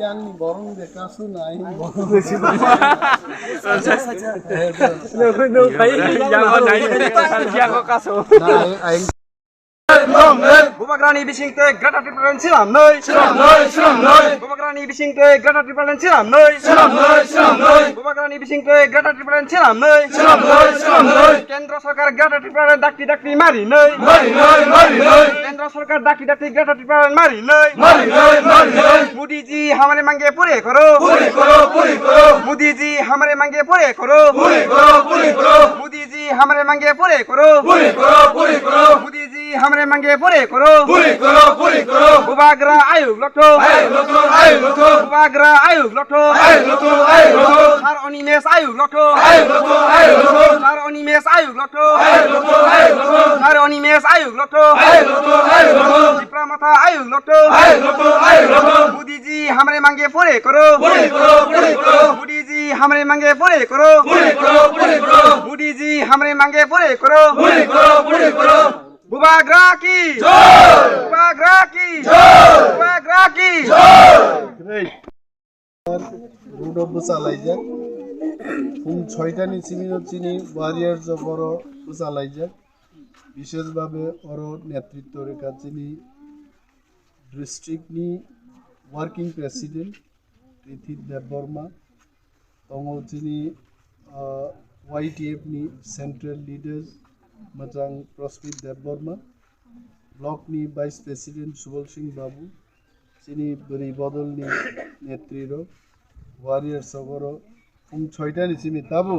yang borong de kasu na ini borong. Bubagrani bisingte grata triplan silam noi Bubagrani bisingte grata triplan silam noi Bubagrani bisingte grata triplan silam noi Kendra sarkar grata triplan dakti mari noi Kendra sarkar dakti grata triplan mari noi Modi ji हमारे मांगे पूरे करो मोदी जी हमारे मांगे पूरे करो मोदी जी हमारे मांगे पूरे करो मोदी जी हमारे मांगे पूरे करो बुबाग्रा आयोग लक्ष्य बुबाग्रा आयोग लक्ष्य सार अनिमेश आयोग लक्ष्य सार अनिमेश आयोग लक्ष्य सार अनिमेश आयोग लक्ष्य चिप्रा माथा आयोग लक्ष्य मोदी जी हमारे मांगे पूरे करो मोदी जी हमारे मांगे पूरे करो मोदी जी हमारे मांगे पूरे करो बुबाग्रा की बुबाग्रा की बुबाग्रा की রুডো বুসালাইজাক ফুল 6টা নিচিমিনো চিনি ওয়ারিয়ার্স বড় বুসালাইজাক বিশেষভাবে অর নেতৃত্ব রেখা চিনি ডিস্ট্রিক্টনি ওয়ার্কিং প্রেসিডেন্ট পৃথিব দেববর্মা তঙ্গল চিনি YTF-ni সেন্ট্রাল লিডার্স মজাং প্রস্পিত দেববর্মা ব্লকনি ভাইস প্রেসিডেন্ট সুবল সিং বাবু চিনি বরি বদলনি নেতৃত্ব ওয়ারিয়ার সগর ফুং 6টা নিচিমি তাবু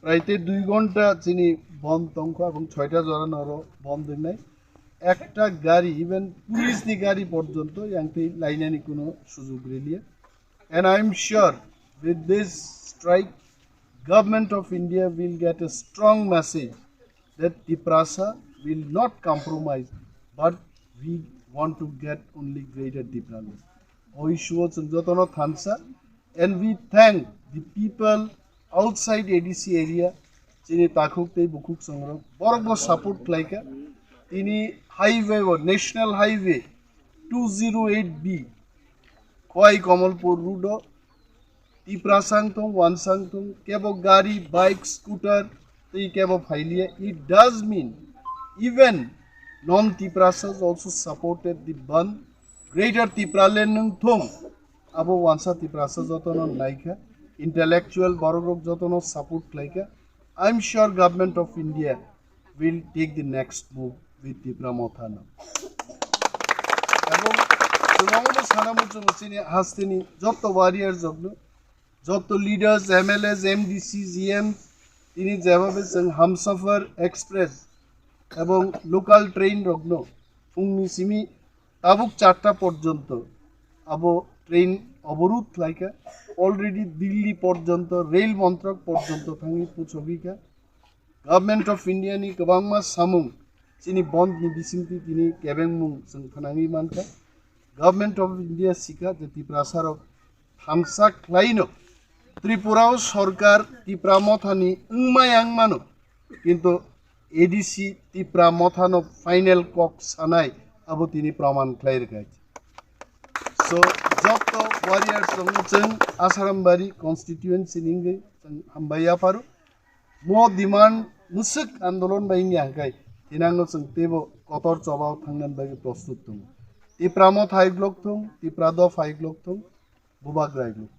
প্রায়তে 2 ঘন্টা চিনি বন্ধ তঙ্ক এবং 6টা জরানোর বন্ধ নাই একটা গাড়ি ইভেন পুলিশনি গাড়ি পর্যন্ত ইয়াংতে লাইনানি কোনো সুযোগ রেলিয়ে and I am sure with this strike government of India will get a strong message that Tiprasa will not compromise but we want to get only greater development. Oishuo Chungjotono Thansa and we thank the people outside ADC area chini takhukte bukuk songrok borgo support laika tini highway or national highway 208B Khoi Kamalpur Rudo Tiprasangtong Wansangtong kebo gari bike scooter tei kebo phailia it does mean even non-Tiprasas also supported the ban greater Tipralenung thong abo wansa Tiprasa jotono laika intellectual borogrok jotono support laika I'm sure government of India will take the next move with Tipra Mothana এবং তোমাদের সানামুচো চিনি হাসতিনি যত warrior জগনো যত leaders MLS MDC GM তিনি যেভাবে Humsafar express এবং local train রগ্ন ফুংনি Simi তাবুক 4টা পর্যন্ত আবো ট্রেন অবরোধ লাইকা অলরেডি দিল্লি পর্যন্ত রেল মন্ত্রক পর্যন্ত থাঙ্গি পুছবিকা গভর্নমেন্ট অফ ইন্ডিয়া নি গোबांमा সামুং চিনি বন্ধ নি বিসিংতি তিনি কেবেংমুং जों ফানাঙ্গি মানকা গভর্নমেন্ট অফ ইন্ডিয়া সিকা যে ত্রিপুরাসার থামসা ক্লাইনো ত্রিপুরাও সরকার ত্রিপুরা মথানি উংমায়াং মানো কিন্তু এডিসি ত্রিপুরা মথানো ফাইনাল কক সানাই আবো তিনি প্রমাণ ক্লাইর গাইছে সো যত ওয়ারিয়ার্স जों Ashrambari constituency ningai जों हामबाया पारो मो डिमान्ड मुसुक आन्दोलन बायनि हांखाय तिनांगो जों तेबो कतर चबाव थांनान बायनि प्रस्तुत दं Tipra Moth High Block Thong, Tipra Dof High Block Thong, Bubagrag Block.